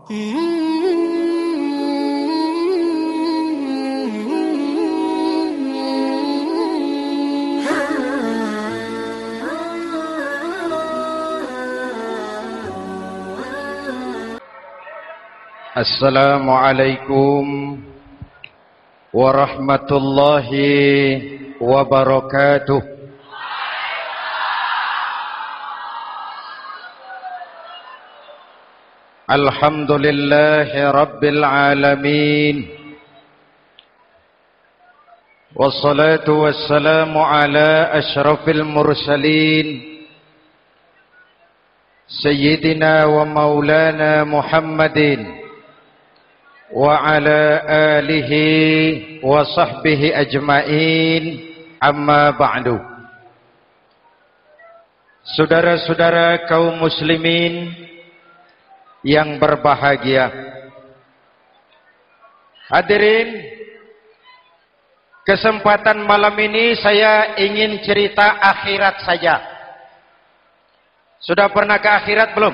Assalamualaikum warahmatullahi wabarakatuh. Alhamdulillahi rabbil alamin. Wassalatu wassalamu ala asyrafil mursalin Sayyidina wa maulana Muhammadin wa ala alihi wa sahbihi ajmain, amma ba'du. Saudara-saudara kaum muslimin yang berbahagia, hadirin, kesempatan malam ini saya ingin cerita akhirat saja. Sudah pernah ke akhirat belum?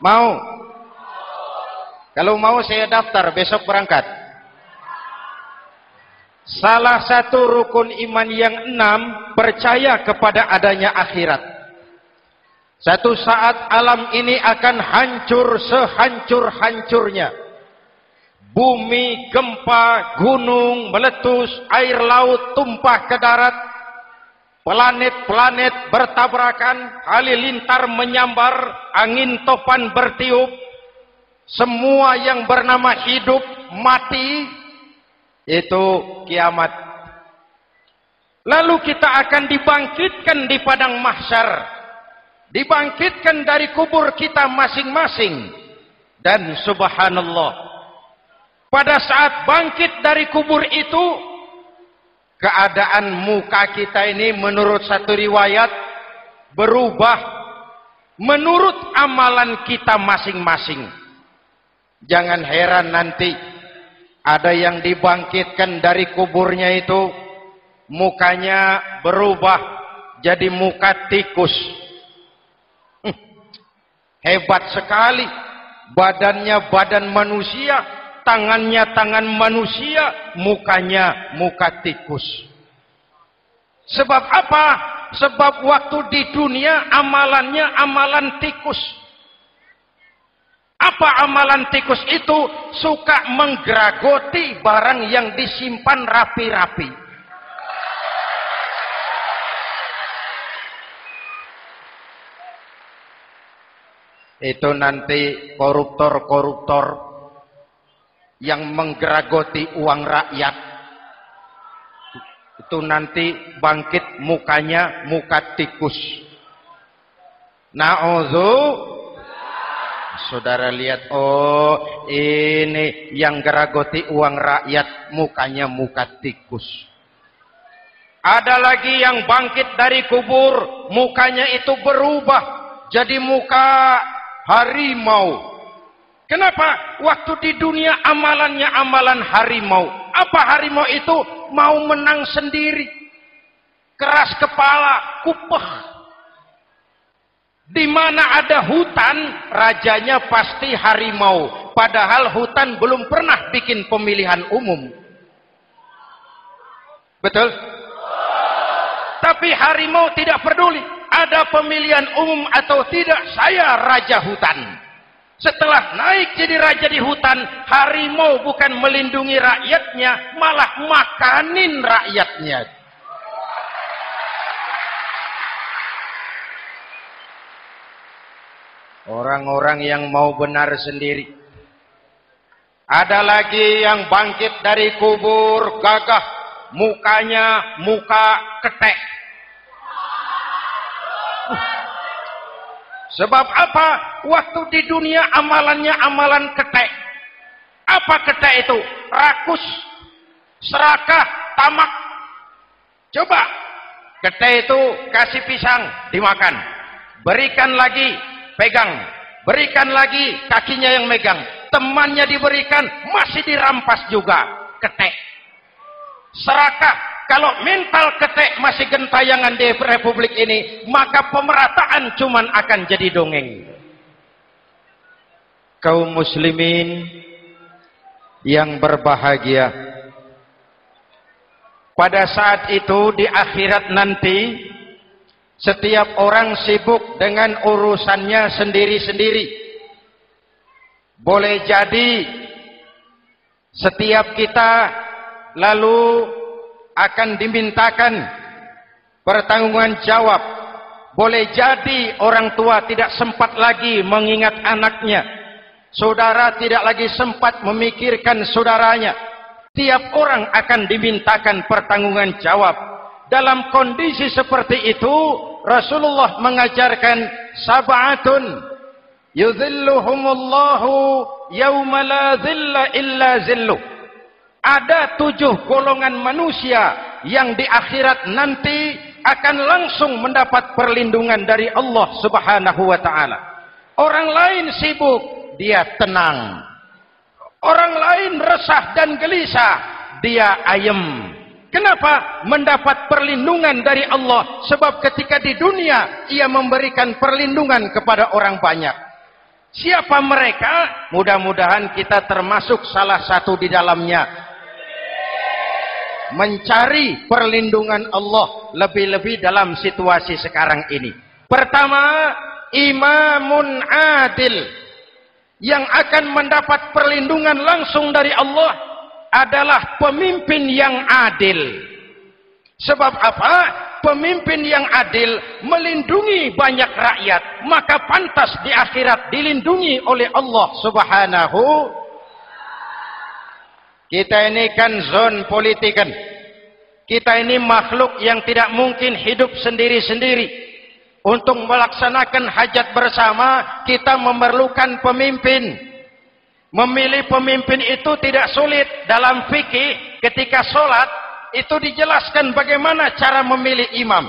Mau? Kalau mau saya daftar, besok berangkat. Salah satu rukun iman yang 6, percaya kepada adanya akhirat. Satu saat alam ini akan hancur sehancur-hancurnya. Bumi, gempa, gunung, meletus, air laut tumpah ke darat. Planet-planet bertabrakan, halilintar menyambar, angin topan bertiup. Semua yang bernama hidup, mati, itu kiamat. Lalu kita akan dibangkitkan di padang mahsyar, dibangkitkan dari kubur kita masing-masing. Dan subhanallah, pada saat bangkit dari kubur itu, keadaan muka kita ini menurut satu riwayat berubah menurut amalan kita masing-masing. Jangan heran nanti ada yang dibangkitkan dari kuburnya itu mukanya berubah jadi muka tikus. Hebat sekali, badannya badan manusia, tangannya tangan manusia, mukanya muka tikus. Sebab apa? Sebab waktu di dunia amalannya amalan tikus. Apa amalan tikus itu? Suka menggeragoti barang yang disimpan rapi-rapi. Itu nanti koruptor-koruptor yang menggeragoti uang rakyat. Itu nanti bangkit mukanya muka tikus. Na'udzu. Saudara lihat, oh ini yang geragoti uang rakyat mukanya muka tikus. Ada lagi yang bangkit dari kubur, mukanya itu berubah jadi muka harimau. Kenapa? Waktu di dunia amalannya amalan harimau. Apa harimau itu? Mau menang sendiri, keras kepala, kupeh. Di mana ada hutan, rajanya pasti harimau. Padahal hutan belum pernah bikin pemilihan umum. Betul? Tapi harimau tidak peduli. Ada pemilihan umum atau tidak, saya raja hutan. Setelah naik jadi raja di hutan, harimau bukan melindungi rakyatnya, malah makanin rakyatnya. Orang-orang yang mau benar sendiri. Ada lagi yang bangkit dari kubur gagah, mukanya muka ketek. Sebab apa? Waktu di dunia amalannya amalan ketek. Apa ketek itu? Rakus, serakah, tamak. Coba, ketek itu kasih pisang, dimakan. Berikan lagi, pegang, berikan lagi, kakinya yang megang, temannya diberikan, masih dirampas juga, ketek. Serakah, kalau mental ketek masih gentayangan di republik ini, maka pemerataan cuman akan jadi dongeng. kaum muslimin yang berbahagia. Pada saat itu di akhirat nanti, setiap orang sibuk dengan urusannya sendiri-sendiri. Boleh jadi setiap kita lalu akan dimintakan pertanggungjawaban jawab. Boleh jadi orang tua tidak sempat lagi mengingat anaknya. Saudara tidak lagi sempat memikirkan saudaranya. Tiap orang akan dimintakan pertanggungjawaban jawab. Dalam kondisi seperti itu, Rasulullah mengajarkan sab'atun yudhilluhumullahu yawma la dhilla illa zilluh. Ada 7 golongan manusia yang di akhirat nanti akan langsung mendapat perlindungan dari Allah Subhanahu wa taala. Orang lain sibuk, dia tenang. Orang lain resah dan gelisah, dia ayem. Kenapa? Mendapat perlindungan dari Allah. Sebab ketika di dunia ia memberikan perlindungan kepada orang banyak. Siapa mereka? Mudah-mudahan kita termasuk salah satu di dalamnya. Mencari perlindungan Allah lebih-lebih dalam situasi sekarang ini. Pertama, imamun adil yang akan mendapat perlindungan langsung dari Allah adalah pemimpin yang adil. Sebab apa? Pemimpin yang adil melindungi banyak rakyat, maka pantas di akhirat dilindungi oleh Allah Subhanahu. Kita ini kan zon politikan. Kita ini makhluk yang tidak mungkin hidup sendiri-sendiri. Untuk melaksanakan hajat bersama, kita memerlukan pemimpin. Memilih pemimpin itu tidak sulit. Dalam fikih, ketika sholat, itu dijelaskan bagaimana cara memilih imam.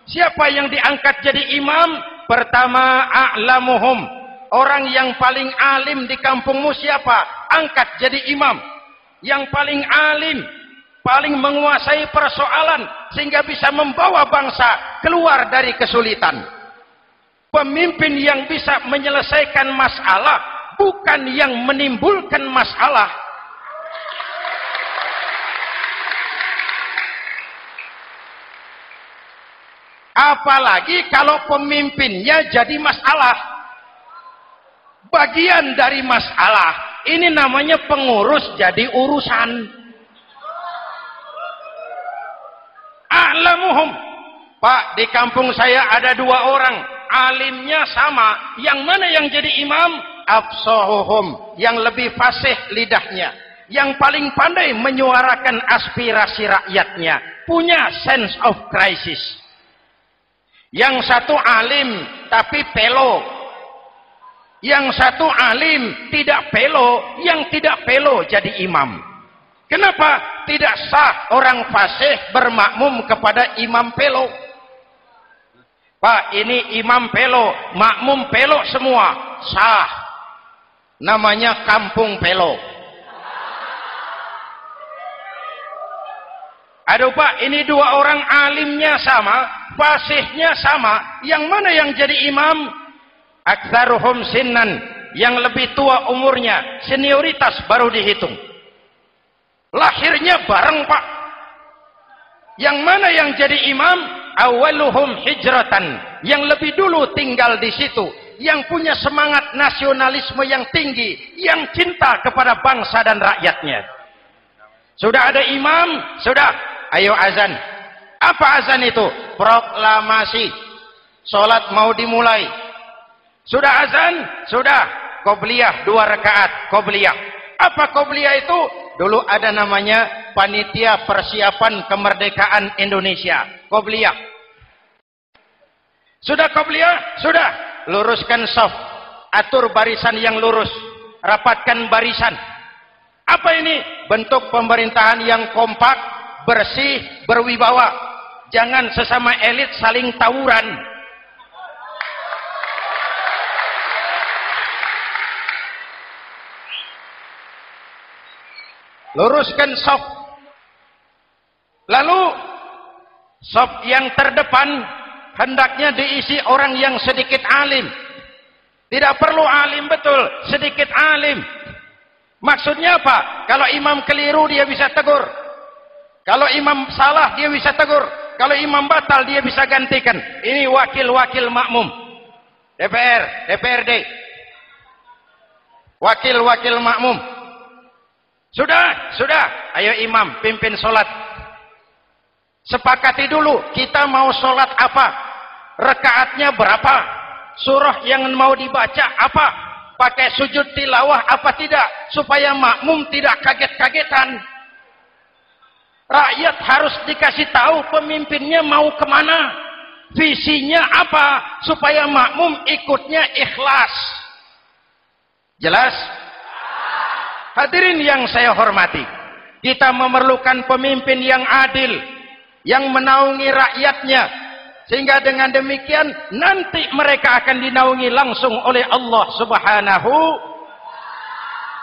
Siapa yang diangkat jadi imam? Pertama, a'lamuhum. Orang yang paling alim di kampungmu siapa? Angkat jadi imam. Yang paling alim, paling menguasai persoalan sehingga bisa membawa bangsa keluar dari kesulitan. Pemimpin yang bisa menyelesaikan masalah, bukan yang menimbulkan masalah. Apalagi kalau pemimpinnya jadi masalah, bagian dari masalah. Ini namanya pengurus jadi urusan. A'lamuhum. Pak, di kampung saya ada 2 orang. Alimnya sama. Yang mana yang jadi imam? Afsahuhum. Yang lebih fasih lidahnya. Yang paling pandai menyuarakan aspirasi rakyatnya. Punya sense of crisis. Yang satu alim tapi pelo. Yang satu alim tidak pelo, yang tidak pelo jadi imam. Kenapa? Tidak sah orang fasih bermakmum kepada imam pelo. Pak, ini imam pelo, makmum pelo semua. Sah. Namanya kampung pelo. Aduh Pak, ini 2 orang alimnya sama, fasihnya sama. Yang mana yang jadi imam? Aktsaruhum sinnan, yang lebih tua umurnya, senioritas baru dihitung. Lahirnya bareng Pak. Yang mana yang jadi imam? Awaluhum hijratan, yang lebih dulu tinggal di situ, yang punya semangat nasionalisme yang tinggi, yang cinta kepada bangsa dan rakyatnya. Sudah ada imam? Sudah. Ayo azan. Apa azan itu? Proklamasi. Salat mau dimulai. Sudah azan? Sudah. Qobliyah 2 rakaat. Qobliyah. Apa qobliyah itu? Dulu ada namanya Panitia Persiapan Kemerdekaan Indonesia. Qobliyah. Sudah qobliyah? Sudah. Luruskan shaf. Atur barisan yang lurus. Rapatkan barisan. Apa ini? Bentuk pemerintahan yang kompak, bersih, berwibawa. Jangan sesama elit saling tawuran. Luruskan shaf. Lalu shaf yang terdepan hendaknya diisi orang yang sedikit alim. Tidak perlu alim betul, sedikit alim. Maksudnya apa? Kalau imam keliru dia bisa tegur. Kalau imam salah dia bisa tegur. Kalau imam batal dia bisa gantikan. Ini wakil-wakil makmum. DPR, DPRD. Wakil-wakil makmum. Sudah. Ayo imam, pimpin sholat. Sepakati dulu, kita mau sholat apa? Rakaatnya berapa? Surah yang mau dibaca apa? Pakai sujud tilawah apa tidak? Supaya makmum tidak kaget-kagetan. Rakyat harus dikasih tahu pemimpinnya mau kemana. Visinya apa? Supaya makmum ikutnya ikhlas. Jelas? Hadirin yang saya hormati, kita memerlukan pemimpin yang adil, yang menaungi rakyatnya, sehingga dengan demikian nanti mereka akan dinaungi langsung oleh Allah Subhanahu.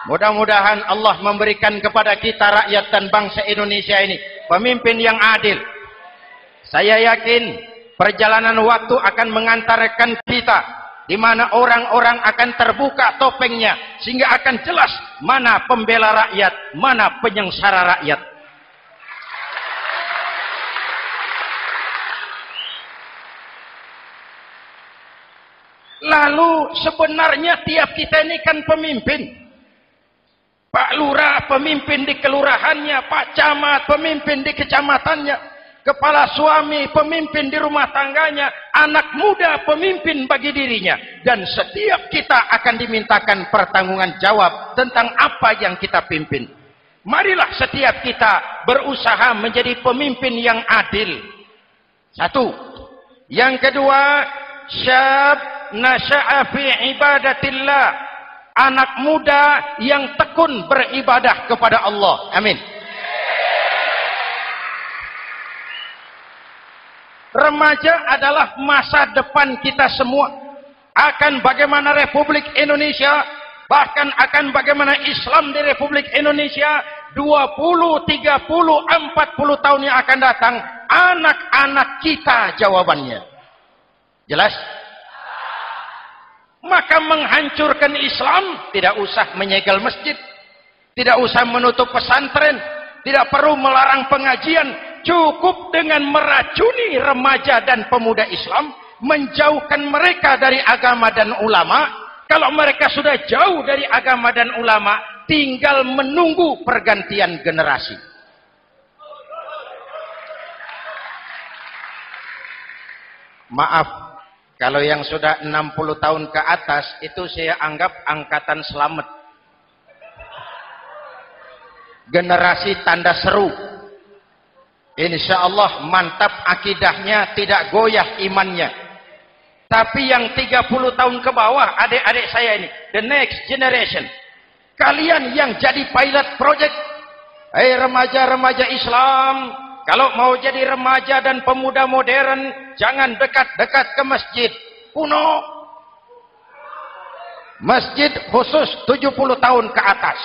Mudah-mudahan Allah memberikan kepada kita rakyat dan bangsa Indonesia ini pemimpin yang adil. Saya yakin perjalanan waktu akan mengantarkan kita di mana orang-orang akan terbuka topengnya sehingga akan jelas mana pembela rakyat, mana penyengsara rakyat. Lalu sebenarnya tiap kita ini kan pemimpin. Pak Lurah pemimpin di kelurahannya, Pak Camat pemimpin di kecamatannya, kepala suami pemimpin di rumah tangganya, anak muda pemimpin bagi dirinya. Dan setiap kita akan dimintakan pertanggungan jawab tentang apa yang kita pimpin. Marilah setiap kita berusaha menjadi pemimpin yang adil. Satu. Yang kedua, syab nasya'a fi ibadatillah. Anak muda yang tekun beribadah kepada Allah. Amin. Remaja adalah masa depan kita semua. Akan bagaimana Republik Indonesia, bahkan akan bagaimana Islam di Republik Indonesia 20, 30, 40 tahun yang akan datang, anak-anak kita jawabannya. Jelas? Maka menghancurkan Islam tidak usah menyegel masjid, tidak usah menutup pesantren, tidak perlu melarang pengajian, cukup dengan meracuni remaja dan pemuda Islam, menjauhkan mereka dari agama dan ulama. Kalau mereka sudah jauh dari agama dan ulama, tinggal menunggu pergantian generasi. Maaf, kalau yang sudah 60 tahun ke atas, itu saya anggap angkatan selamat. Generasi tanda seru. Insya Allah mantap akidahnya, tidak goyah imannya. Tapi yang 30 tahun ke bawah, adik-adik saya ini, the next generation. Kalian yang jadi pilot project. Hei remaja-remaja Islam, kalau mau jadi remaja dan pemuda modern, jangan dekat-dekat ke masjid kuno. Masjid khusus 70 tahun ke atas.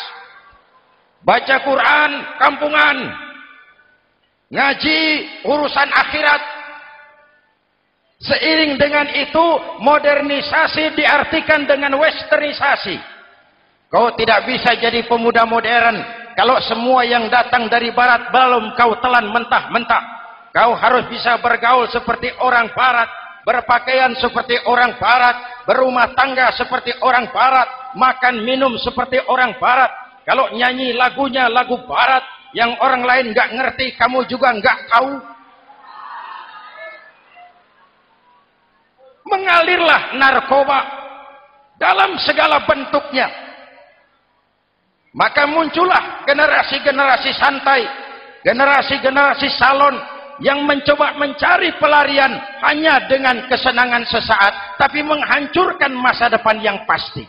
Baca Quran kampungan. Ngaji urusan akhirat. Seiring dengan itu, modernisasi diartikan dengan westernisasi. Kau tidak bisa jadi pemuda modern kalau semua yang datang dari barat belum kau telan mentah-mentah. Kau harus bisa bergaul seperti orang barat, berpakaian seperti orang barat, berumah tangga seperti orang barat, makan minum seperti orang barat. Kalau nyanyi lagunya lagu barat yang orang lain nggak ngerti, kamu juga nggak tahu. Mengalirlah narkoba dalam segala bentuknya. Maka muncullah generasi-generasi santai, generasi-generasi salon yang mencoba mencari pelarian hanya dengan kesenangan sesaat, tapi menghancurkan masa depan yang pasti.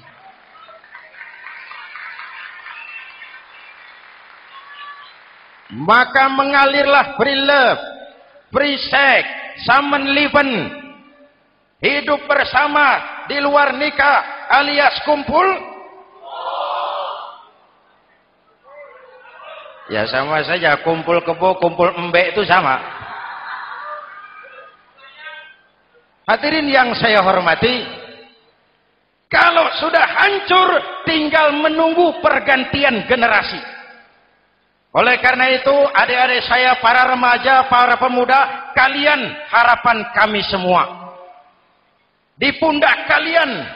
Maka mengalirlah free love, free sex, Samenleben, hidup bersama di luar nikah alias kumpul. Ya sama saja, kumpul kebo, kumpul embek itu sama. Hadirin yang saya hormati, Kalau sudah hancur, tinggal menunggu pergantian generasi. Oleh karena itu, adik-adik saya, para remaja, para pemuda, kalian harapan kami semua. Di pundak kalian,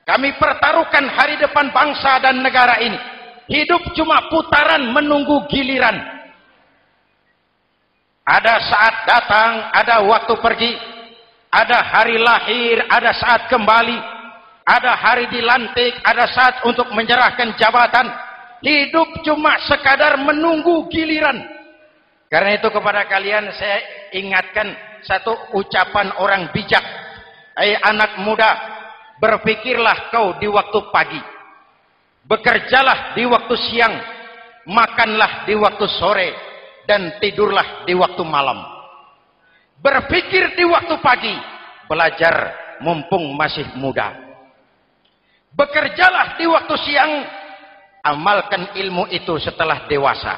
kami pertaruhkan hari depan bangsa dan negara ini. Hidup cuma putaran menunggu giliran. Ada saat datang, ada waktu pergi. Ada hari lahir, ada saat kembali. Ada hari dilantik, ada saat untuk menyerahkan jabatan. Hidup cuma sekadar menunggu giliran. Karena itu kepada kalian saya ingatkan satu ucapan orang bijak. Hai anak muda, berpikirlah kau di waktu pagi. Bekerjalah di waktu siang. Makanlah di waktu sore. Dan tidurlah di waktu malam. Berpikir di waktu pagi. Belajar mumpung masih muda. Bekerjalah di waktu siang. Amalkan ilmu itu setelah dewasa.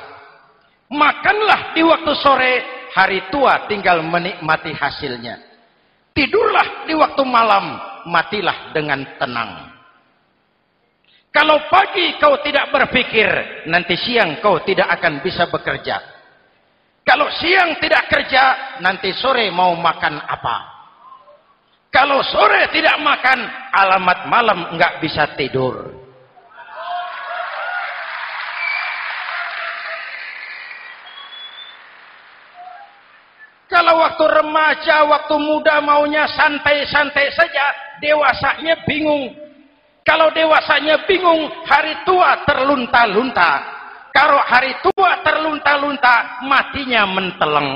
Makanlah di waktu sore, hari tua tinggal menikmati hasilnya. Tidurlah di waktu malam, matilah dengan tenang. Kalau pagi kau tidak berpikir, nanti siang kau tidak akan bisa bekerja. Kalau siang tidak kerja, nanti sore mau makan apa? Kalau sore tidak makan, alamat malam nggak bisa tidur. Kalau waktu remaja, waktu muda maunya santai-santai saja, dewasanya bingung. Kalau dewasanya bingung, hari tua terlunta-lunta. Kalau hari tua terlunta-lunta, matinya menteleng.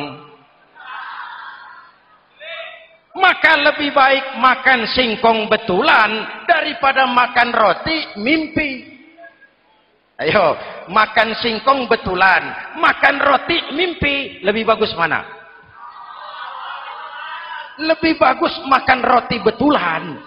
Maka lebih baik makan singkong betulan daripada makan roti mimpi. Ayo, makan singkong betulan, makan roti mimpi, lebih bagus mana? Lebih bagus makan roti betulan.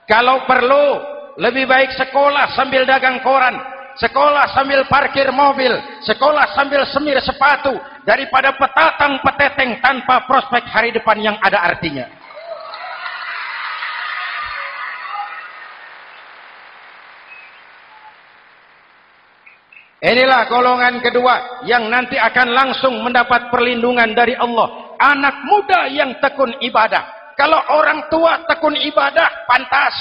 Kalau perlu, lebih baik sekolah sambil dagang koran, sekolah sambil parkir mobil, sekolah sambil semir sepatu, daripada petatang peteteng tanpa prospek hari depan yang ada artinya. Inilah golongan kedua yang nanti akan langsung mendapat perlindungan dari Allah. Anak muda yang tekun ibadah. Kalau orang tua tekun ibadah, pantas.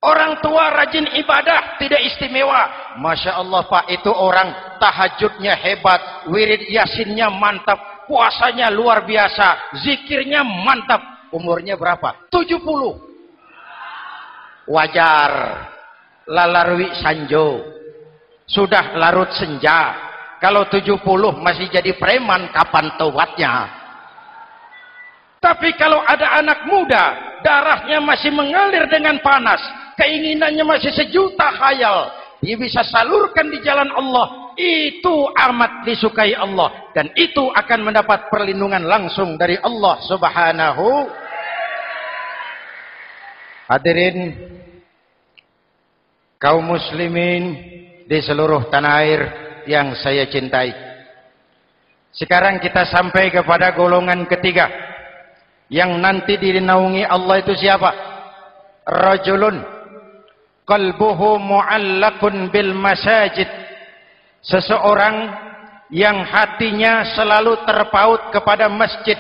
Orang tua rajin ibadah, tidak istimewa. Masya Allah Pak, itu orang tahajudnya hebat, wirid yasinnya mantap, puasanya luar biasa, zikirnya mantap. Umurnya berapa? 70. Wajar. Lalarwi sanjo. Sudah larut senja. Kalau 70 masih jadi preman, kapan tobatnya? Tapi kalau ada anak muda, darahnya masih mengalir dengan panas, keinginannya masih sejuta khayal, dia bisa salurkan di jalan Allah, itu amat disukai Allah, dan itu akan mendapat perlindungan langsung dari Allah Subhanahu. Hadirin kaum muslimin di seluruh tanah air yang saya cintai. Sekarang kita sampai kepada golongan ketiga yang nanti dinaungi Allah. Itu siapa? Rajulun qalbuhu mu'allaqun bil masajid. Seseorang yang hatinya selalu terpaut kepada masjid.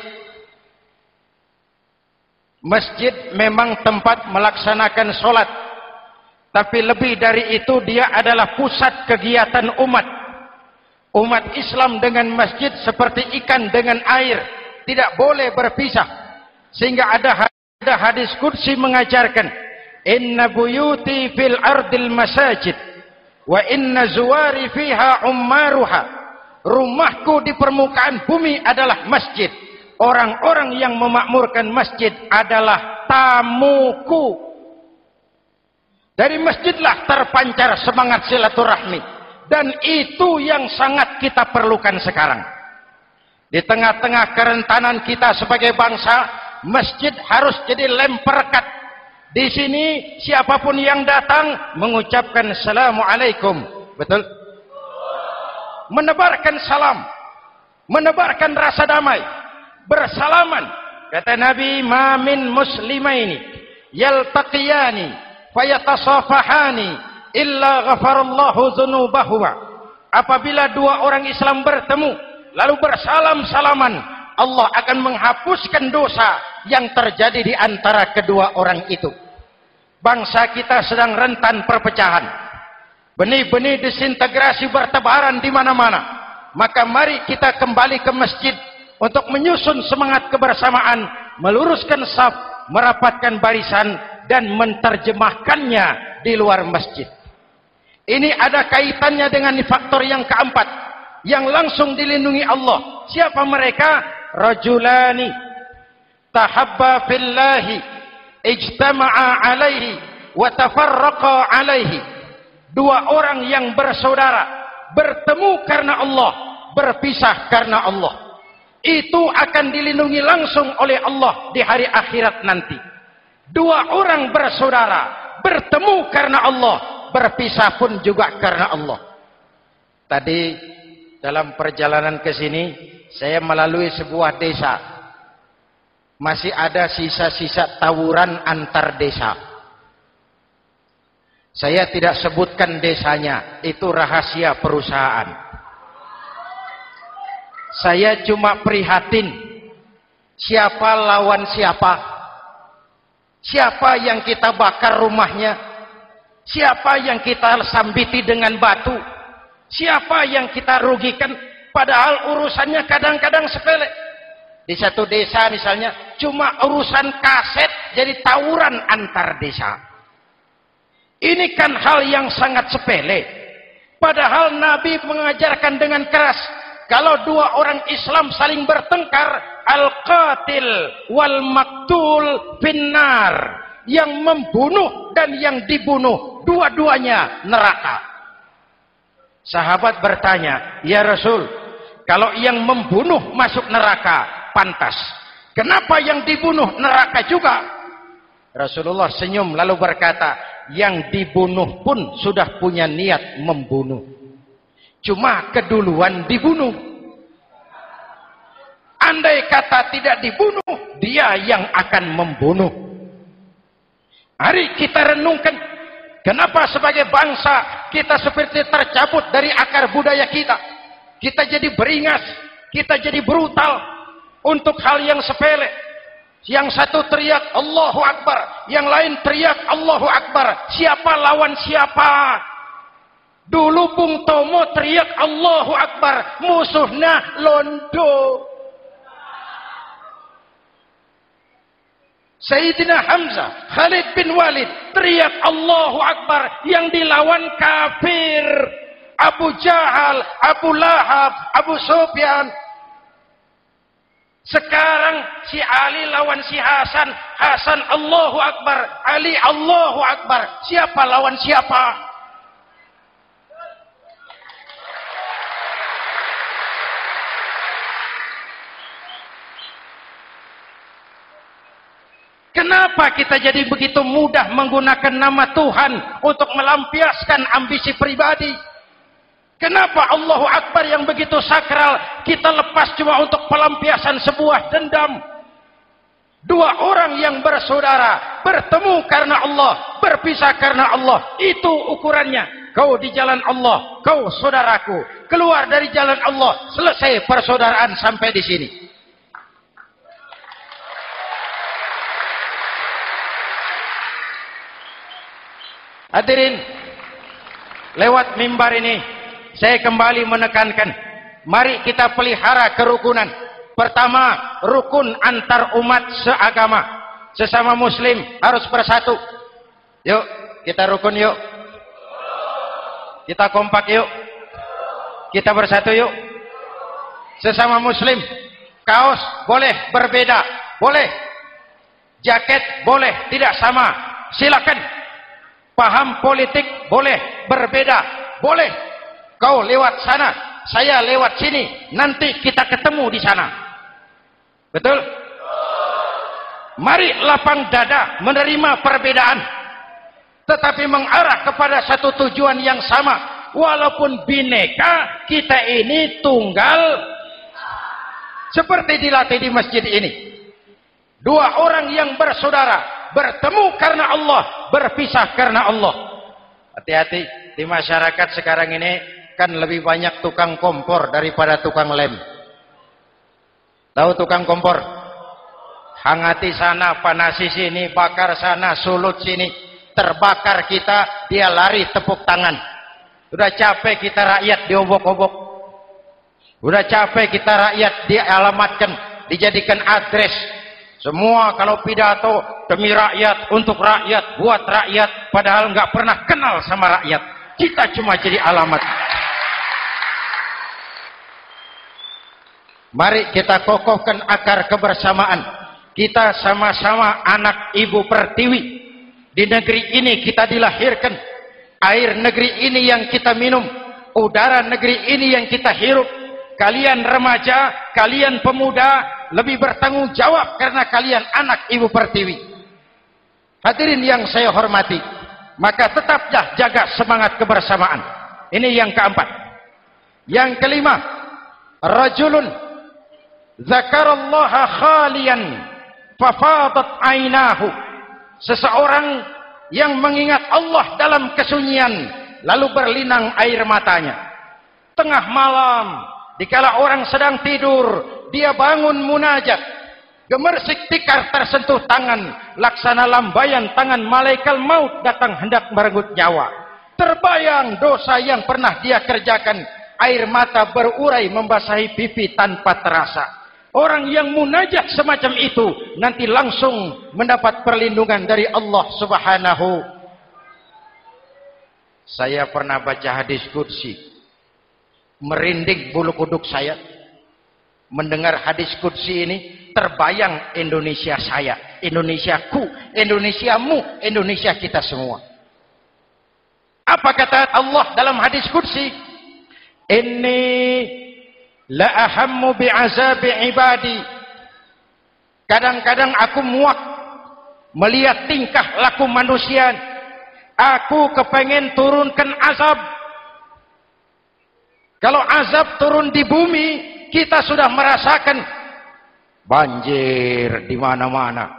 Masjid memang tempat melaksanakan sholat, tapi lebih dari itu dia adalah pusat kegiatan umat. Umat Islam dengan masjid seperti ikan dengan air, tidak boleh berpisah. Sehingga ada hadis qudsi mengajarkan, inna buyuti fil ardil masajid wa inna zuwari fiha ummaruha. Rumahku di permukaan bumi adalah masjid. Orang-orang yang memakmurkan masjid adalah tamuku. Dari masjidlah terpancar semangat silaturahmi. Dan itu yang sangat kita perlukan sekarang. Di tengah-tengah kerentanan kita sebagai bangsa, masjid harus jadi lem perekat. Di sini siapapun yang datang mengucapkan Assalamualaikum. Betul? Menebarkan salam. Menebarkan rasa damai. Bersalaman. Kata Nabi, "Ma min muslimaini yaltaqiyani fayatasafahani illa ghafarallahu dzunubahuma." Apabila dua orang Islam bertemu lalu bersalam-salaman, Allah akan menghapuskan dosa yang terjadi di antara kedua orang itu. Bangsa kita sedang rentan perpecahan. Benih-benih disintegrasi bertebaran di mana-mana. Maka mari kita kembali ke masjid untuk menyusun semangat kebersamaan, meluruskan saf, merapatkan barisan, dan menerjemahkannya di luar masjid. Ini ada kaitannya dengan faktor yang keempat, yang langsung dilindungi Allah. Siapa mereka? Rajulani tahabba fillahi ijtama'a alaihi wa tafarraqa alaihi. Dua orang yang bersaudara, bertemu karena Allah, berpisah karena Allah. Itu akan dilindungi langsung oleh Allah di hari akhirat nanti. Dua orang bersaudara, bertemu karena Allah, berpisah pun juga karena Allah. Tadi dalam perjalanan ke sini, saya melalui sebuah desa. Masih ada sisa-sisa tawuran antar desa. Saya tidak sebutkan desanya, itu rahasia perusahaan. Saya cuma prihatin, siapa lawan siapa, siapa yang kita bakar rumahnya, siapa yang kita sambiti dengan batu, siapa yang kita rugikan, padahal urusannya kadang-kadang sepele. Di satu desa misalnya, cuma urusan kaset jadi tawuran antar desa. Ini kan hal yang sangat sepele. Padahal Nabi mengajarkan dengan keras, kalau dua orang Islam saling bertengkar, al-qatil wal maktul finnar. Yang membunuh dan yang dibunuh, dua-duanya neraka. Sahabat bertanya, "Ya Rasul, kalau yang membunuh masuk neraka, pantas. Kenapa yang dibunuh neraka juga?" Rasulullah senyum lalu berkata, "Yang dibunuh pun sudah punya niat membunuh. Cuma keduluan dibunuh. Andai kata tidak dibunuh, dia yang akan membunuh." Mari kita renungkan, kenapa sebagai bangsa kita seperti tercabut dari akar budaya kita. Kita jadi beringas, kita jadi brutal untuk hal yang sepele. Yang satu teriak Allahu Akbar, yang lain teriak Allahu Akbar. Siapa lawan siapa? Dulu Bung Tomo teriak Allahu Akbar, musuhnya londo. Sayyidina Hamzah, Khalid bin Walid teriak Allahu Akbar, yang dilawan kafir. Abu Jahal, Abu Lahab, Abu Sufyan. Sekarang si Ali lawan si Hasan, Hasan Allahu Akbar, Ali Allahu Akbar. Siapa lawan siapa? Kenapa kita jadi begitu mudah menggunakan nama Tuhan untuk melampiaskan ambisi pribadi? Kenapa Allahu Akbar yang begitu sakral kita lepas cuma untuk pelampiasan sebuah dendam? Dua orang yang bersaudara, bertemu karena Allah, berpisah karena Allah. Itu ukurannya. Kau di jalan Allah, kau saudaraku. Keluar dari jalan Allah, selesai persaudaraan sampai di sini. Hadirin, lewat mimbar ini saya kembali menekankan, mari kita pelihara kerukunan. Pertama, rukun antar umat seagama. Sesama muslim harus bersatu. Yuk, kita rukun yuk. Kita kompak yuk. Kita bersatu yuk. Sesama muslim, kaos boleh berbeda, boleh. Jaket boleh tidak sama, silakan. Paham politik boleh berbeda, boleh. Kau lewat sana, saya lewat sini, nanti kita ketemu di sana. Betul? Mari lapang dada menerima perbedaan, tetapi mengarah kepada satu tujuan yang sama. Walaupun bineka, kita ini tunggal. Seperti dilatih di masjid ini. Dua orang yang bersaudara, bertemu karena Allah, berpisah karena Allah. Hati-hati, di masyarakat sekarang ini kan lebih banyak tukang kompor daripada tukang lem. Tahu tukang kompor? Hangati sana, panasi sini, bakar sana, sulut sini. Terbakar kita, dia lari tepuk tangan. Udah capek kita rakyat diobok-obok. Udah capek kita rakyat dialamatkan, dijadikan address. Semua kalau pidato demi rakyat, untuk rakyat, buat rakyat, padahal nggak pernah kenal sama rakyat. Kita cuma jadi alamat. Mari kita kokohkan akar kebersamaan. Kita sama-sama anak Ibu Pertiwi. Di negeri ini kita dilahirkan. Air negeri ini yang kita minum. Udara negeri ini yang kita hirup. Kalian remaja, kalian pemuda, lebih bertanggung jawab karena kalian anak Ibu Pertiwi. Hadirin yang saya hormati, maka tetaplah jaga semangat kebersamaan. Ini yang keempat. Yang kelima, rajulun zakarallaha khalian fafadat ainahu. Seseorang yang mengingat Allah dalam kesunyian lalu berlinang air matanya. Tengah malam, dikala orang sedang tidur, dia bangun munajat. Gemersik tikar tersentuh tangan, laksana lambaian tangan malaikat maut datang hendak merenggut nyawa. Terbayang dosa yang pernah dia kerjakan, air mata berurai membasahi pipi tanpa terasa. Orang yang munajat semacam itu nanti langsung mendapat perlindungan dari Allah Subhanahu. Saya pernah baca hadis qudsi, merinding bulu kuduk saya mendengar hadis qudsi ini. Terbayang Indonesia saya, Indonesiaku, Indonesiamu, Indonesia kita semua. Apa kata Allah dalam hadis qudsi? Inni la ahammu bi'azabi ibadi. Kadang-kadang aku muak melihat tingkah laku manusia. Aku kepengen turunkan azab. Kalau azab turun di bumi, kita sudah merasakan banjir di mana-mana.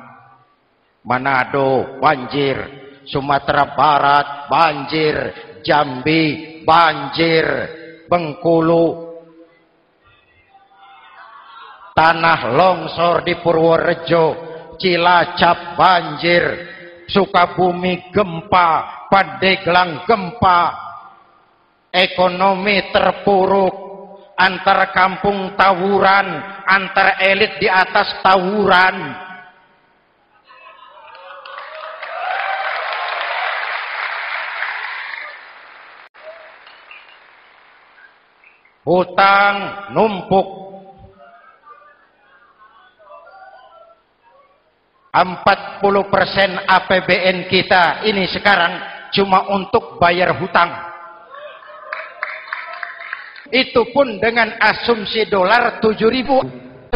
Manado banjir, Sumatera Barat banjir, Jambi banjir, Bengkulu, tanah longsor di Purworejo, Cilacap banjir, Sukabumi gempa, Pandeglang gempa, ekonomi terpuruk, antar kampung tawuran, antar elit di atas tawuran. Hutang numpuk. 40% APBN kita ini sekarang cuma untuk bayar hutang. Itu pun dengan asumsi dolar 7.000, 9.000,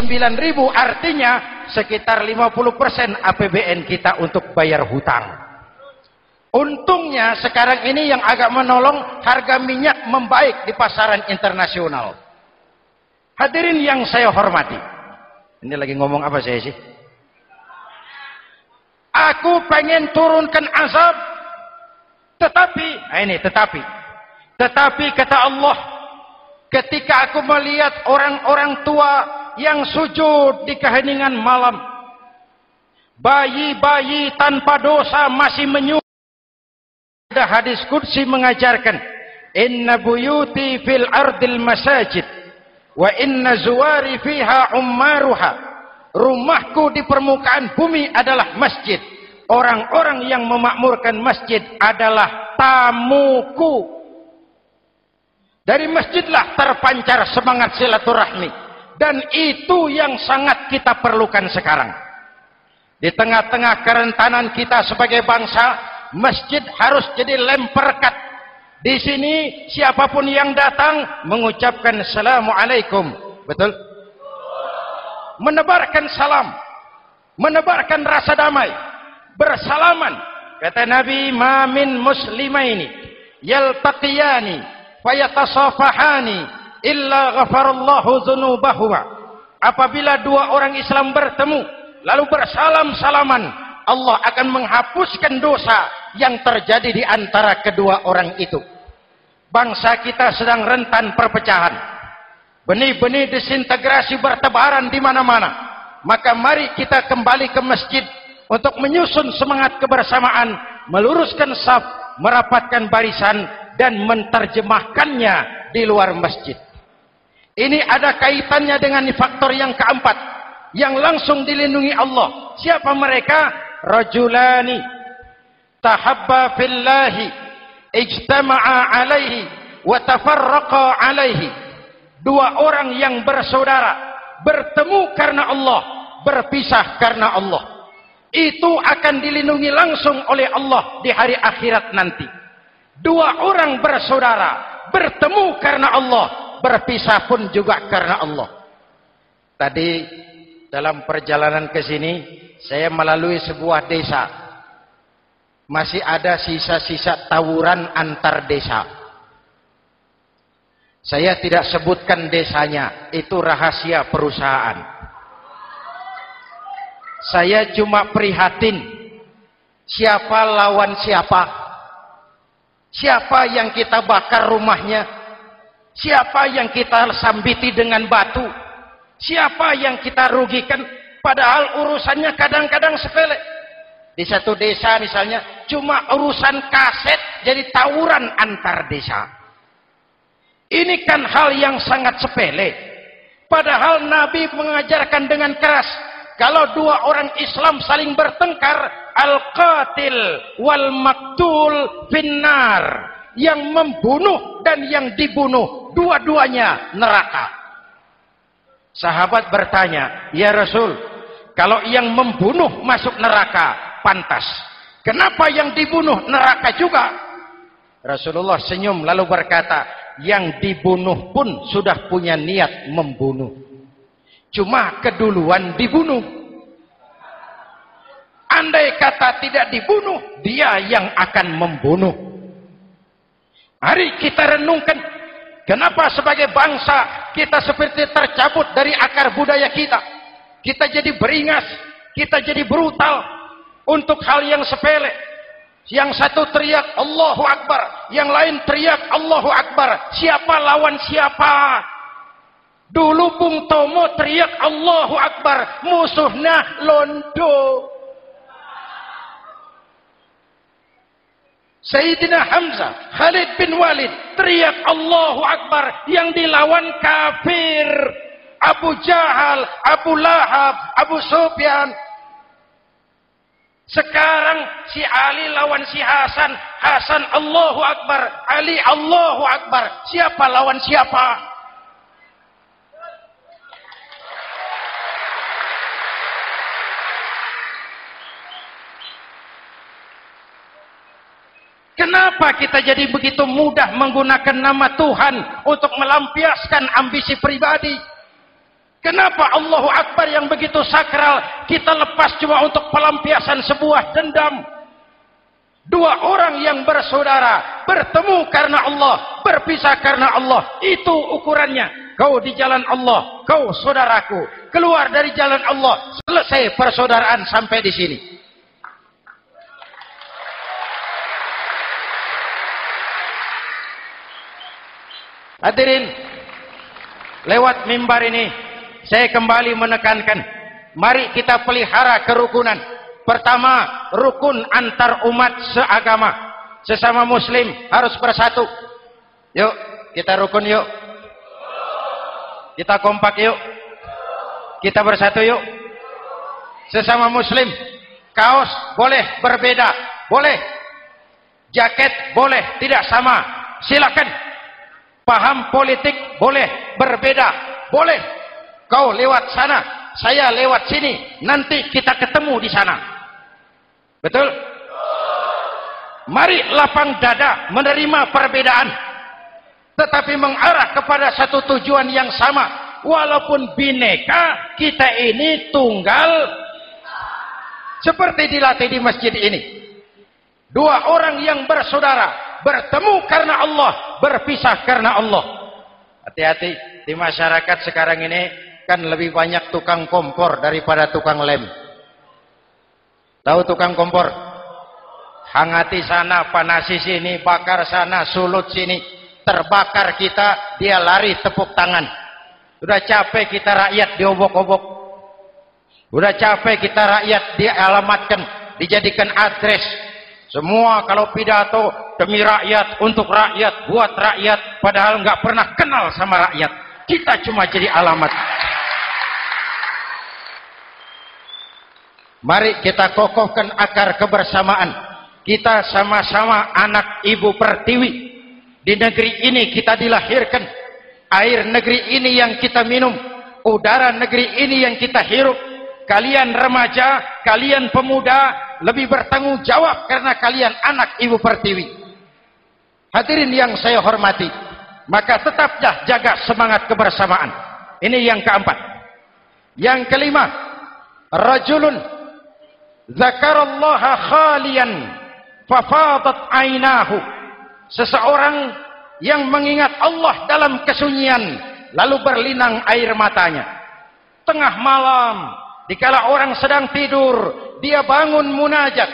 artinya sekitar 50% APBN kita untuk bayar hutang. Untungnya sekarang ini yang agak menolong, harga minyak membaik di pasaran internasional. Hadirin yang saya hormati, ini lagi ngomong apa saya sih? Aku pengen turunkan azab, tetapi kata Allah, ketika aku melihat orang-orang tua yang sujud di keheningan malam, bayi-bayi tanpa dosa masih menyujud. Ada hadis qudsi mengajarkan, inna buyuti fil ardil masajid wa inna zuwari fiha ummaruha. Rumahku di permukaan bumi adalah masjid. Orang-orang yang memakmurkan masjid adalah tamuku. Dari masjidlah terpancar semangat silaturahmi. Dan itu yang sangat kita perlukan sekarang. Di tengah-tengah kerentanan kita sebagai bangsa, masjid harus jadi lem perekat. Di sini siapapun yang datang mengucapkan assalamualaikum. Betul? Menebarkan salam, menebarkan rasa damai, bersalaman. Kata Nabi, ma min muslimaini yaltaqiyani fayatasafahani illa ghafarallahu dzunubahuma. Apabila dua orang Islam bertemu lalu bersalam-salaman, Allah akan menghapuskan dosa yang terjadi di antara kedua orang itu. Bangsa kita sedang rentan perpecahan. Benih-benih disintegrasi bertebaran di mana-mana. Maka mari kita kembali ke masjid untuk menyusun semangat kebersamaan, meluruskan saf, merapatkan barisan, dan menerjemahkannya di luar masjid. Ini ada kaitannya dengan faktor yang keempat, yang langsung dilindungi Allah. Siapa mereka? Rajulani tahabba fillahi ijtama'a alaihi wa tafarraqa alaihi. Dua orang yang bersaudara, bertemu karena Allah, berpisah karena Allah. Itu akan dilindungi langsung oleh Allah di hari akhirat nanti. Dua orang bersaudara, bertemu karena Allah, berpisah pun juga karena Allah. Tadi dalam perjalanan ke sini, saya melalui sebuah desa. Masih ada sisa-sisa tawuran antar desa. Saya tidak sebutkan desanya, itu rahasia perusahaan. Saya cuma prihatin, siapa lawan siapa? Siapa yang kita bakar rumahnya? Siapa yang kita sambiti dengan batu? Siapa yang kita rugikan? Padahal urusannya kadang-kadang sepele. Di satu desa misalnya, cuma urusan kaset jadi tawuran antar desa. Ini kan hal yang sangat sepele. Padahal Nabi mengajarkan dengan keras, kalau dua orang Islam saling bertengkar, al-qatil wal maktul finnar. Yang membunuh dan yang dibunuh, dua-duanya neraka. Sahabat bertanya, ya Rasul, kalau yang membunuh masuk neraka, pantas. Kenapa yang dibunuh neraka juga? Rasulullah senyum lalu berkata, yang dibunuh pun sudah punya niat membunuh. Cuma keduluan dibunuh. Andai kata tidak dibunuh, dia yang akan membunuh. Mari kita renungkan, kenapa sebagai bangsa kita seperti tercabut dari akar budaya kita. Kita jadi beringas, kita jadi brutal untuk hal yang sepele. Yang satu teriak Allahu Akbar, yang lain teriak Allahu Akbar. Siapa lawan siapa? Dulu Bung Tomo teriak Allahu Akbar, musuhnya londo. Sayyidina Hamzah, Khalid bin Walid teriak Allahu Akbar, yang dilawan kafir. Abu Jahal, Abu Lahab, Abu Sufyan. Sekarang si Ali lawan si Hasan, Hasan Allahu Akbar, Ali Allahu Akbar. Siapa lawan siapa? Kenapa kita jadi begitu mudah menggunakan nama Tuhan untuk melampiaskan ambisi pribadi? Kenapa Allahu Akbar yang begitu sakral kita lepas cuma untuk pelampiasan sebuah dendam? Dua orang yang bersaudara, bertemu karena Allah, berpisah karena Allah. Itu ukurannya. Kau di jalan Allah, kau saudaraku. Keluar dari jalan Allah, selesai persaudaraan sampai di sini. Hadirin, lewat mimbar ini saya kembali menekankan, mari kita pelihara kerukunan. Pertama, rukun antar umat seagama. Sesama muslim harus bersatu. Yuk, kita rukun yuk. Kita kompak yuk. Kita bersatu yuk. Sesama muslim, kaos boleh berbeda, boleh. Jaket boleh tidak sama, silakan. Paham politik boleh berbeda, boleh. Kau lewat sana, saya lewat sini, nanti kita ketemu di sana. Betul? Mari lapang dada menerima perbedaan, tetapi mengarah kepada satu tujuan yang sama. Walaupun bineka, kita ini tunggal. Seperti dilatih di masjid ini. Dua orang yang bersaudara, bertemu karena Allah, berpisah karena Allah. Hati-hati, di masyarakat sekarang ini kan lebih banyak tukang kompor daripada tukang lem. Tahu tukang kompor? Hangati sana, panasi sini, bakar sana, sulut sini. Terbakar kita, dia lari tepuk tangan. Sudah capek kita rakyat diobok-obok. Sudah capek kita rakyat dialamatkan, dijadikan address. Semua kalau pidato demi rakyat, untuk rakyat, buat rakyat, padahal nggak pernah kenal sama rakyat. Kita cuma jadi alamat. Mari kita kokohkan akar kebersamaan. Kita sama-sama anak Ibu Pertiwi. Di negeri ini kita dilahirkan. Air negeri ini yang kita minum. Udara negeri ini yang kita hirup. Kalian remaja, kalian pemuda, lebih bertanggung jawab karena kalian anak Ibu Pertiwi. Hadirin yang saya hormati, maka tetaplah jaga semangat kebersamaan. Ini yang keempat. Yang kelima, rajulun zakarallaha khalian fafadat ainahu. Seseorang yang mengingat Allah dalam kesunyian lalu berlinang air matanya. Tengah malam, dikala orang sedang tidur, dia bangun munajat.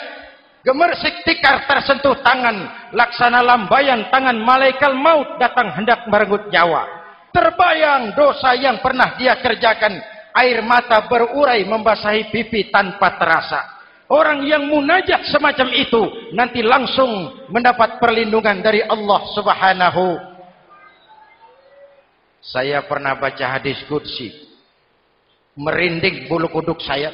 Gemersik tikar tersentuh tangan, laksana lambaian tangan malaikat maut datang hendak merenggut nyawa. Terbayang dosa yang pernah dia kerjakan, air mata berurai membasahi pipi tanpa terasa. Orang yang munajat semacam itu nanti langsung mendapat perlindungan dari Allah Subhanahu. Saya pernah baca hadis qudsi, merinding bulu kuduk saya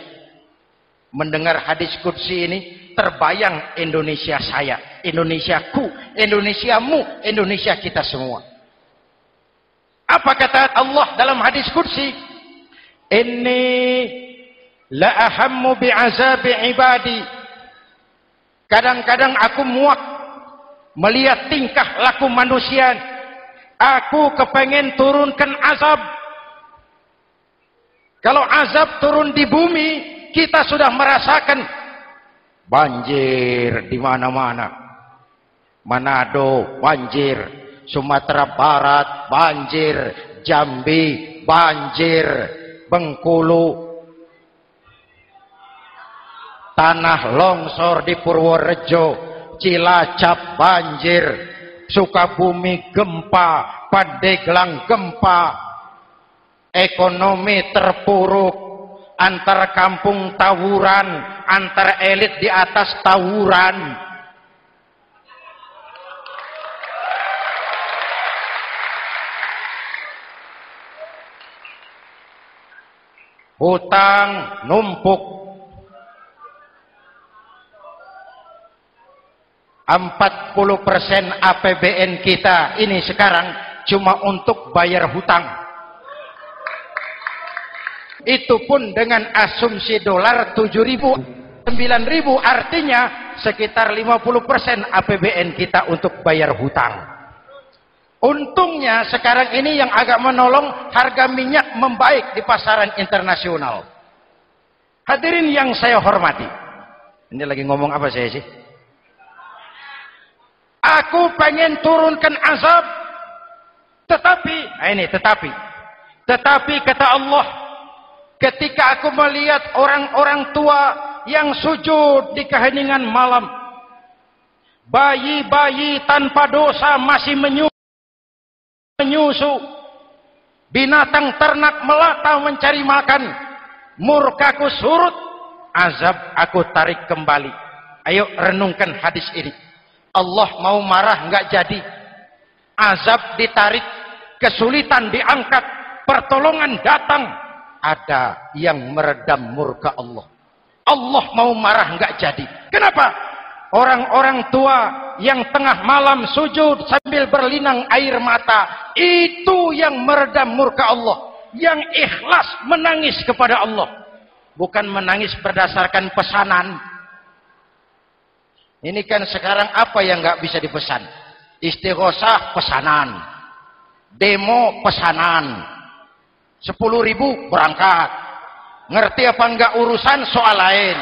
mendengar hadis qudsi ini. Terbayang Indonesia saya, Indonesiaku, Indonesiamu, Indonesia kita semua. Apa kata Allah dalam hadis qudsi? Inni la ahammu bi'azabi ibadi. Kadang-kadang aku muak melihat tingkah laku manusia. Aku kepengen turunkan azab. Kalau azab turun di bumi, kita sudah merasakan banjir di mana-mana. Manado banjir, Sumatera Barat banjir, Jambi banjir, Bengkulu, tanah longsor di Purworejo, Cilacap banjir, Sukabumi gempa, Pandeglang gempa, ekonomi terpuruk, antar kampung tawuran, antar elit di atas tawuran. Hutang numpuk. 40% APBN kita ini sekarang cuma untuk bayar hutang. Itu pun dengan asumsi dolar 7.000, 9.000, artinya sekitar 50% APBN kita untuk bayar hutang. Untungnya sekarang ini yang agak menolong, harga minyak membaik di pasaran internasional. Hadirin yang saya hormati, ini lagi ngomong apa saya sih? Aku pengen turunkan azab, tetapi kata Allah, ketika aku melihat orang-orang tua yang sujud di keheningan malam, bayi-bayi tanpa dosa masih menyusu, binatang ternak melata mencari makan, murkaku surut, azab aku tarik kembali. Ayo renungkan hadis ini. Allah mau marah nggak jadi, azab ditarik, kesulitan diangkat, pertolongan datang. Ada yang meredam murka Allah. Allah mau marah nggak jadi. Kenapa? Orang-orang tua yang tengah malam sujud sambil berlinang air mata, itu yang meredam murka Allah. Yang ikhlas menangis kepada Allah, bukan menangis berdasarkan pesanan. Ini kan sekarang apa yang nggak bisa dipesan? Istighosah pesanan, demo pesanan, 10.000 berangkat. Ngerti apa enggak urusan soal lain.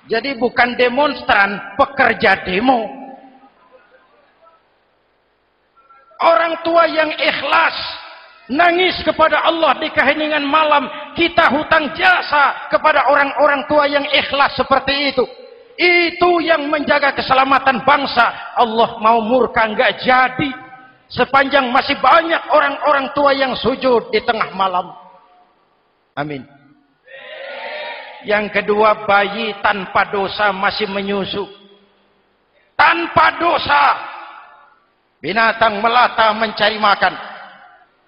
Jadi bukan demonstran, pekerja demo. Orang tua yang ikhlas nangis kepada Allah di keheningan malam, kita hutang jasa kepada orang-orang tua yang ikhlas seperti itu. Itu yang menjaga keselamatan bangsa. Allah mau murka enggak jadi sepanjang masih banyak orang-orang tua yang sujud di tengah malam. Amin. Yang kedua, bayi tanpa dosa masih menyusu. Tanpa dosa. Binatang melata mencari makan.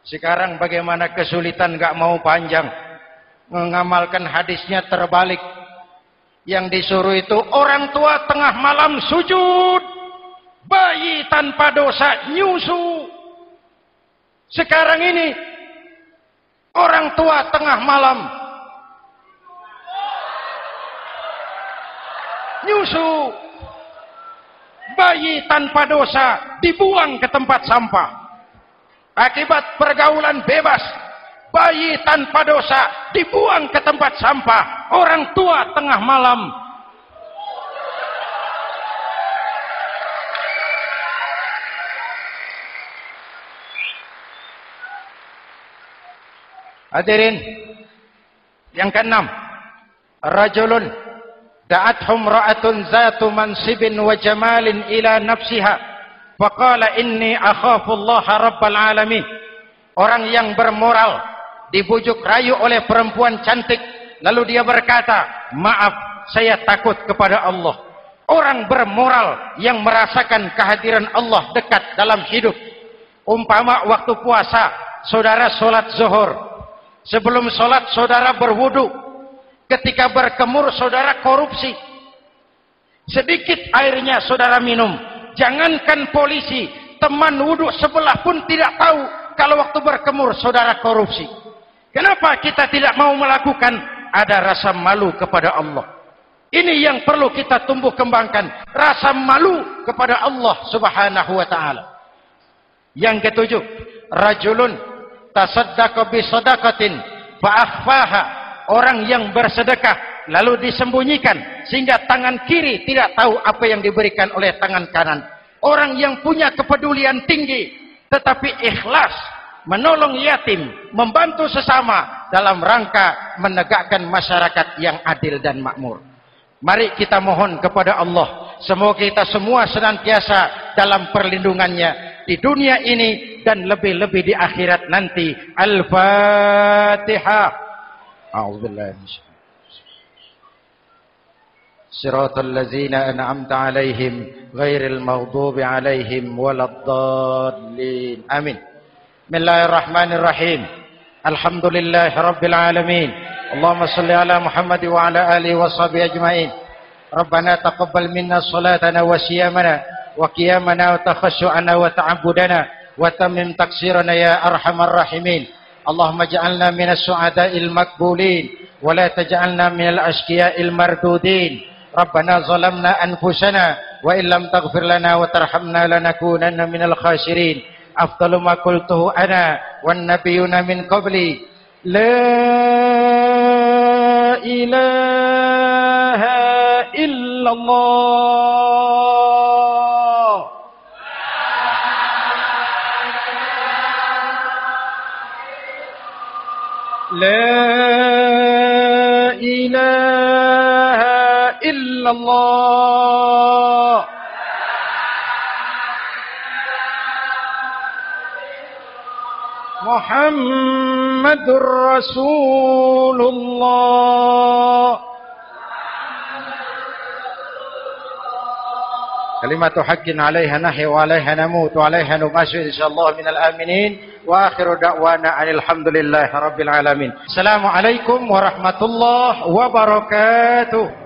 Sekarang bagaimana kesulitan enggak mau panjang. Mengamalkan hadisnya terbalik. Yang disuruh itu orang tua tengah malam sujud. Bayi tanpa dosa nyusu. Sekarang ini orang tua tengah malam nyusu. Bayi tanpa dosa dibuang ke tempat sampah. Akibat pergaulan bebas, bayi tanpa dosa dibuang ke tempat sampah. Orang tua tengah malam hadirin. Yang keenam, rajulun da'athum ra'atun zatu mansibin wa jamalin ila nafsiha faqala inni akhafu Allah rabbal alamin. Orang yang bermoral dibujuk rayu oleh perempuan cantik, lalu dia berkata, maaf, saya takut kepada Allah. Orang bermoral yang merasakan kehadiran Allah dekat dalam hidup. Umpama waktu puasa, saudara sholat zuhur. Sebelum sholat saudara berwudu. Ketika berkemur saudara korupsi. Sedikit airnya saudara minum. Jangankan polisi, teman wudu sebelah pun tidak tahu kalau waktu berkemur saudara korupsi. Kenapa kita tidak mau melakukan? Ada rasa malu kepada Allah. Ini yang perlu kita tumbuh kembangkan. Rasa malu kepada Allah subhanahu wa ta'ala. Yang ketujuh, rajulun tasaddaqa bi sadaqatin fa akhfaha. Orang yang bersedekah lalu disembunyikan sehingga tangan kiri tidak tahu apa yang diberikan oleh tangan kanan. Orang yang punya kepedulian tinggi tetapi ikhlas menolong yatim, membantu sesama dalam rangka menegakkan masyarakat yang adil dan makmur. Mari kita mohon kepada Allah, semoga kita semua senantiasa dalam perlindungannya di dunia ini dan lebih-lebih di akhirat nanti. Al-Fatihah. A'udzubillahi Siratal ladzina an'amta 'alaihim ghairil maghdubi 'alaihim waladdallin. Amin. Bismillahirrahmanirrahim. Alhamdulillahi rabbil alamin. Allahumma shalli ala Muhammad wa ala alihi wa sahbihi ajma'in. Rabbana taqabbal minna salatana wa siyamana wa qiyamana wa takhashu'ana wa ta'abbudana wa tammim taqsirana ya arhamar rahimin. Allahumma ja'alna minas su'ada'il maqbulin wa la taj'alna minal ashqiya'il mardudin. Rabbana zalamna anfusana wa illam taghfir lana wa tarhamna lanakunanna minal khasirin. Afdalu ma qultuhu ana wan nabiyyuna min qabli la ilaha illallah. La ilaha illallah. Muhammadur Rasulullah. Kalimatu haqqin 'alaiha nahya wa 'alaiha namut wa 'alaiha nubashir insyaallah minal aminin wa akhiru da'wana alhamdulillahi rabbil alamin. Assalamualaikum warahmatullahi wabarakatuh.